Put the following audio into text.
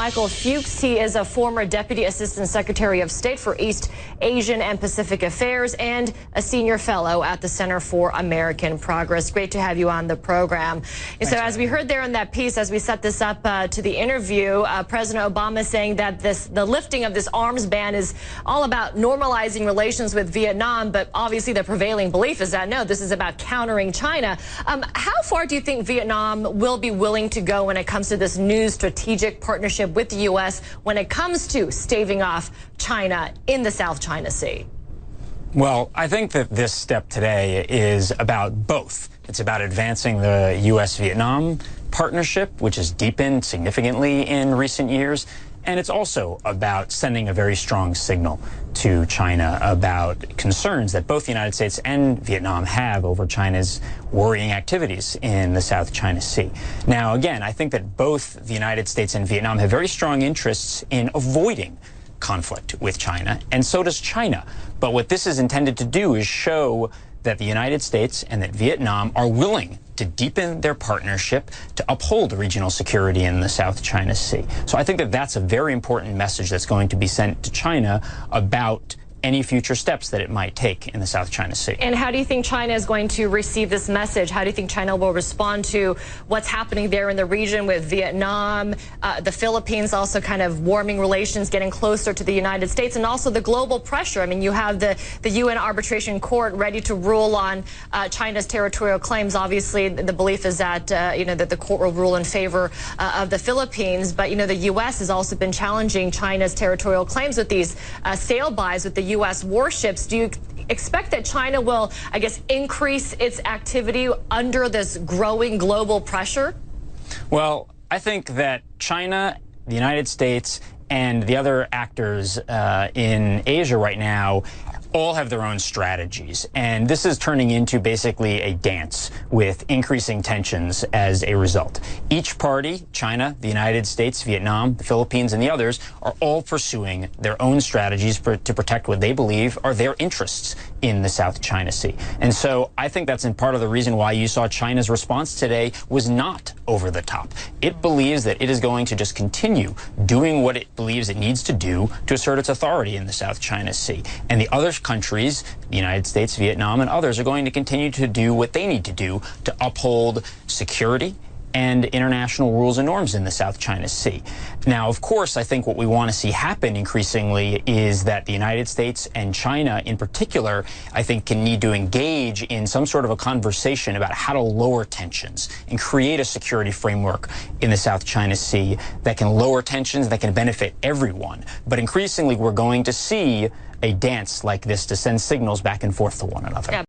Michael Fuchs. He is a former Deputy Assistant Secretary of State for East Asian and Pacific Affairs and a senior fellow at the Center for American Progress. Great to have you on the program. And so as we heard there in that piece, as we set this up to the interview, President Obama saying that the lifting of this arms ban is all about normalizing relations with Vietnam, but obviously the prevailing belief is that, no, this is about countering China. How far do you think Vietnam will be willing to go when it comes to this new strategic partnership with the U.S. when it comes to staving off China in the South China Sea? Well, I think that this step today is about both. It's about advancing the U.S.-Vietnam partnership, which has deepened significantly in recent years. And it's also about sending a very strong signal to China about concerns that both the United States and Vietnam have over China's worrying activities in the South China Sea. Now, again, I think that both the United States and Vietnam have very strong interests in avoiding conflict with China, and so does China. But what this is intended to do is show that the United States and that Vietnam are willing to deepen their partnership to uphold regional security in the South China Sea. So I think that that's a very important message that's going to be sent to China about any future steps that it might take in the South China Sea. And how do you think China is going to receive this message? How do you think China will respond to what's happening there in the region with Vietnam, the Philippines also kind of warming relations, getting closer to the United States, and also the global pressure? I mean, you have the UN Arbitration Court ready to rule on China's territorial claims. Obviously, the belief is that, that the court will rule in favor of the Philippines. But, the U.S. has also been challenging China's territorial claims with these sail buys with the U.S. warships. Do you expect that China will, I guess, increase its activity under this growing global pressure? Well, I think that China, the United States, and the other actors in Asia right now all have their own strategies. And this is turning into basically a dance with increasing tensions as a result. Each party, China, the United States, Vietnam, the Philippines, and the others, are all pursuing their own strategies to protect what they believe are their interests in the South China Sea. And so I think that's in part of the reason why you saw China's response today was not over the top. It believes that it is going to just continue doing what it believes it needs to do to assert its authority in the South China Sea. And the other countries, the United States, Vietnam, and others, are going to continue to do what they need to do to uphold security and international rules and norms in the South China Sea. Now, of course, I think what we want to see happen increasingly is that the United States and China in particular, I think, can need to engage in some sort of a conversation about how to lower tensions and create a security framework in the South China Sea that can lower tensions, that can benefit everyone. But increasingly, we're going to see a dance like this to send signals back and forth to one another. Yeah.